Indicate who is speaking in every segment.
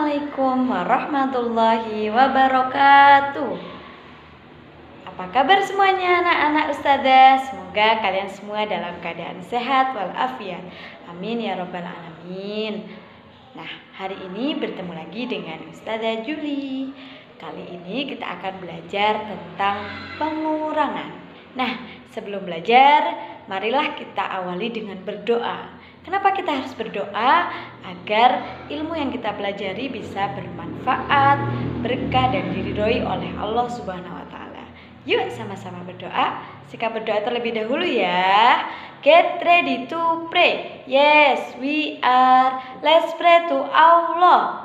Speaker 1: Assalamualaikum warahmatullahi wabarakatuh. Apa kabar semuanya anak-anak ustazah? Semoga kalian semua dalam keadaan sehat walafiat. Amin ya rabbal alamin. Nah, hari ini bertemu lagi dengan Ustazah Juli. Kali ini kita akan belajar tentang pengurangan. Nah, sebelum belajar, marilah kita awali dengan berdoa. Kenapa kita harus berdoa? Agar ilmu yang kita pelajari bisa bermanfaat, berkah dan diridhoi oleh Allah Subhanahu wa taala. Yuk sama-sama berdoa. Sikap berdoa terlebih dahulu ya. Get ready to pray. Yes, we are. Let's pray to Allah.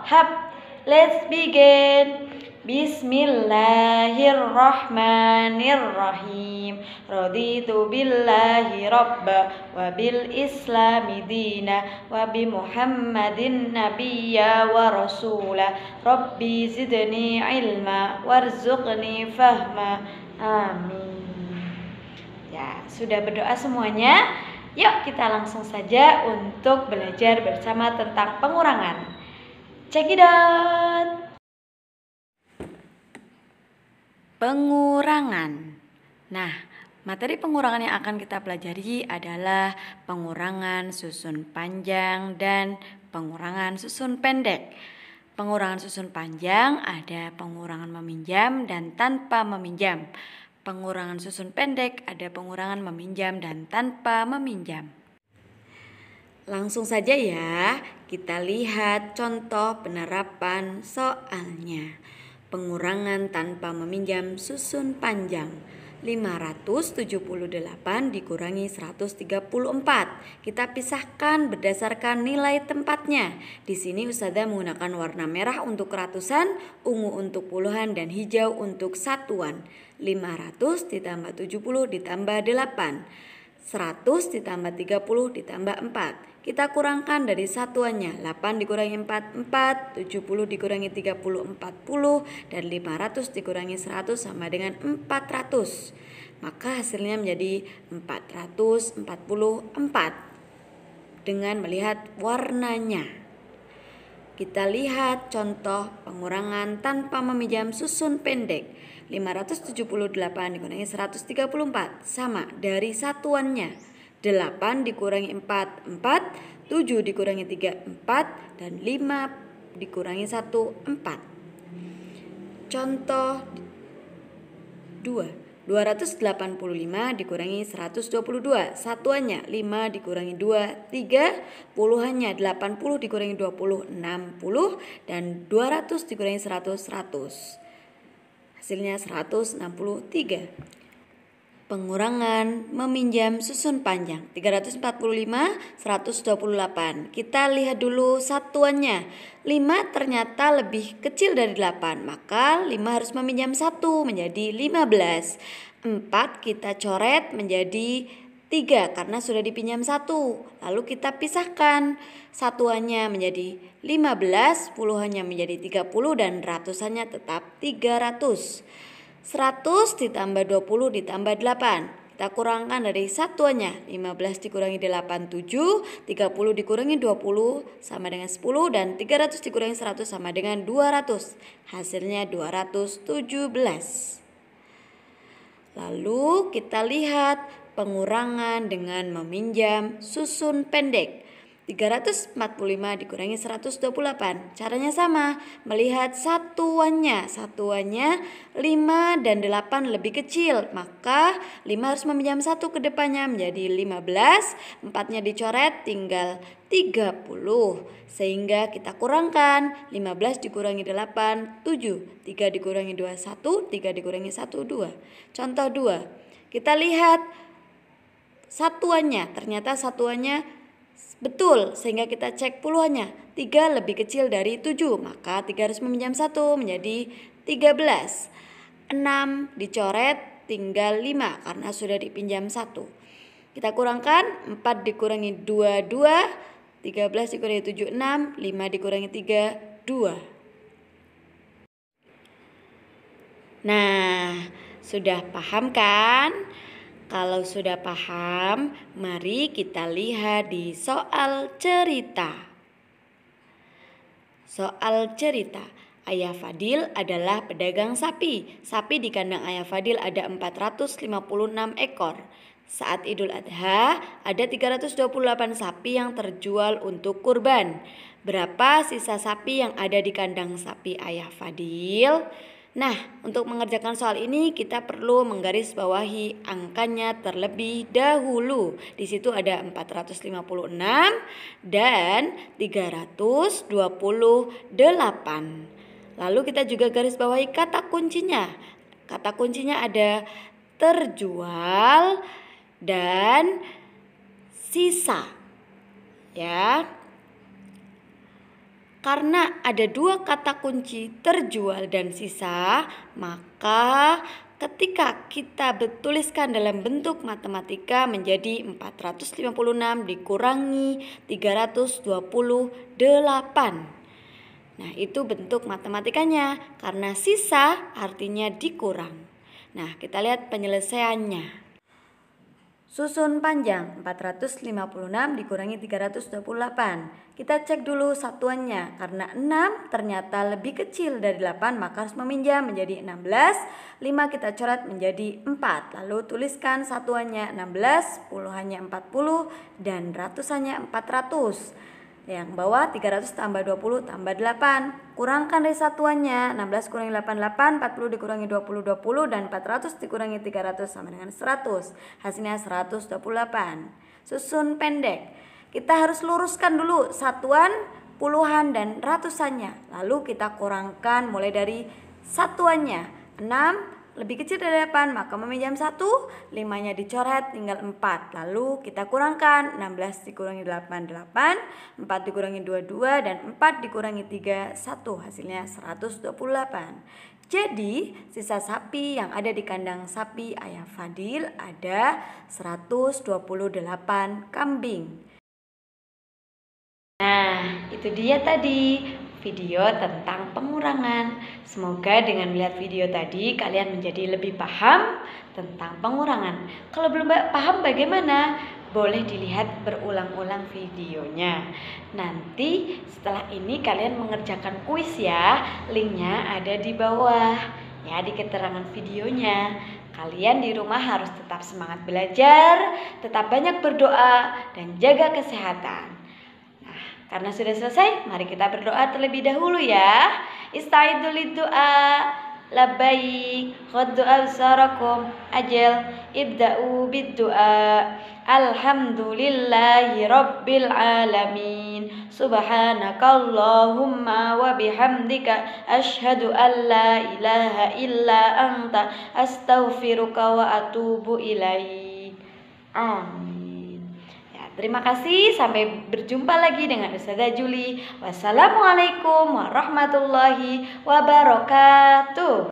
Speaker 1: Let's begin. Bismillahirrahmanirrahim. Raditu billahi rabba wa bil islami dina wa bi muhammadin nabiyya wa rasula. Rabbi zidni ilma warzuqni fahma. Amin. Ya, sudah berdoa semuanya? Yuk kita langsung saja untuk belajar bersama tentang pengurangan. Check it out. Pengurangan. Nah, materi pengurangan yang akan kita pelajari adalah pengurangan susun panjang dan pengurangan susun pendek. Pengurangan susun panjang ada pengurangan meminjam dan tanpa meminjam. Pengurangan susun pendek ada pengurangan meminjam dan tanpa meminjam. Langsung saja ya, kita lihat contoh penerapan soalnya. Pengurangan tanpa meminjam susun panjang. 578 dikurangi 134. Kita pisahkan berdasarkan nilai tempatnya. Di sini Ustazah menggunakan warna merah untuk ratusan, ungu untuk puluhan dan hijau untuk satuan. 500 ditambah 70 ditambah 8. 100 ditambah 30 ditambah 4. Kita kurangkan dari satuannya. 8 dikurangi 4, 4. 70 dikurangi 30, 40. Dan 500 dikurangi 100 sama dengan 400. Maka hasilnya menjadi 444. Dengan melihat warnanya. Kita lihat contoh pengurangan tanpa meminjam susun pendek. 578 dikurangi 134 sama dari satuannya. 8 dikurangi 4, 4. 7 dikurangi 3, 4. Dan 5 dikurangi 1, 4. Contoh 2. 285 dikurangi 122. Satuannya 5 dikurangi 2, 3. Puluhannya 80 dikurangi 20, 60. Dan 200 dikurangi 100, 100. Hasilnya 163. Pengurangan meminjam susun panjang. 345, 128. Kita lihat dulu satuannya. 5 ternyata lebih kecil dari 8. Maka 5 harus meminjam 1 menjadi 15. 4 kita coret menjadi 3 karena sudah dipinjam 1. Lalu kita pisahkan. Satuannya menjadi 15, puluhannya menjadi 30 dan ratusannya tetap 300. 100 ditambah 20 ditambah 8. Kita kurangkan dari satuannya. 15 dikurangi 8, 7. 30 dikurangi 20 sama dengan 10. Dan 300 dikurangi 100 sama dengan 200. Hasilnya 217. Lalu kita lihat pengurangan dengan meminjam susun pendek. 345 dikurangi 128. Caranya sama, melihat satuannya. Satuannya 5 dan 8 lebih kecil. Maka 5 harus meminjam 1 ke depannya menjadi 15. 4-nya dicoret tinggal 30. Sehingga kita kurangkan. 15 dikurangi 8, 7. 3 dikurangi 2, 1. 3 dikurangi 1, 2. Contoh 2. Kita lihat satuannya. Ternyata satuannya betul, sehingga kita cek puluhannya. 3 lebih kecil dari 7, maka 3 harus meminjam 1 menjadi 13. 6 dicoret tinggal 5 karena sudah dipinjam 1. Kita kurangkan. 4 dikurangi 2, 2. 13 dikurangi 7, 6. 5 dikurangi 3, 2. Nah, sudah paham kan? Kalau sudah paham, mari kita lihat di soal cerita. Soal cerita. Ayah Fadil adalah pedagang sapi. Sapi di kandang Ayah Fadil ada 456 ekor. Saat Idul Adha, ada 328 sapi yang terjual untuk kurban. Berapa sisa sapi yang ada di kandang sapi Ayah Fadil? Nah, untuk mengerjakan soal ini kita perlu menggarisbawahi angkanya terlebih dahulu. Di situ ada 456 dan 328. Lalu kita juga garis bawahi kata kuncinya. Kata kuncinya ada terjual dan sisa. Ya. Karena ada dua kata kunci terjual dan sisa, maka ketika kita tuliskan dalam bentuk matematika menjadi 456 dikurangi 328. Nah, itu bentuk matematikanya karena sisa artinya dikurang. Nah, kita lihat penyelesaiannya. Susun panjang 456 dikurangi 328. Kita cek dulu satuannya. Karena 6 ternyata lebih kecil dari 8 maka harus meminjam menjadi 16. 5 kita coret menjadi 4. Lalu tuliskan satuannya 16, puluhannya 40 dan ratusannya 400. Yang bawah 300 tambah 20 tambah 8. Kurangkan dari satuannya 16 kurangi 88, 40 dikurangi 20 dan 400 dikurangi 300 sama dengan 100. Hasilnya 128. Susun pendek. Kita harus luruskan dulu satuan, puluhan dan ratusannya. Lalu kita kurangkan mulai dari satuannya 6 lebih kecil dari 8 maka meminjam 1, 5-nya dicoret tinggal 4. Lalu kita kurangkan 16 dikurangi 8, 4 dikurangi 22 dan 4 dikurangi 3, 1. Hasilnya 128. Jadi sisa sapi yang ada di kandang sapi Ayah Fadil ada 128 kambing. Nah, itu dia tadi video tentang pengurangan. Semoga dengan melihat video tadi kalian menjadi lebih paham tentang pengurangan. Kalau belum paham bagaimana? Boleh dilihat berulang-ulang videonya. Nanti setelah ini kalian mengerjakan kuis ya. Linknya ada di bawah ya, di keterangan videonya. Kalian di rumah harus tetap semangat belajar, tetap banyak berdoa dan jaga kesehatan. Karena sudah selesai, mari kita berdoa terlebih dahulu ya. Istaidu liddu'a, labbaik, khuddu absarakum, ajal, ibda'u biddu'a. Alhamdulillahi rabbil alamin. Subhanakallahumma wa bihamdika asyhadu an la ilaha illa anta astaghfiruka wa atubu ilaik. Amin. Terima kasih, sampai berjumpa lagi dengan Ustazah Juli. Wassalamualaikum warahmatullahi wabarakatuh.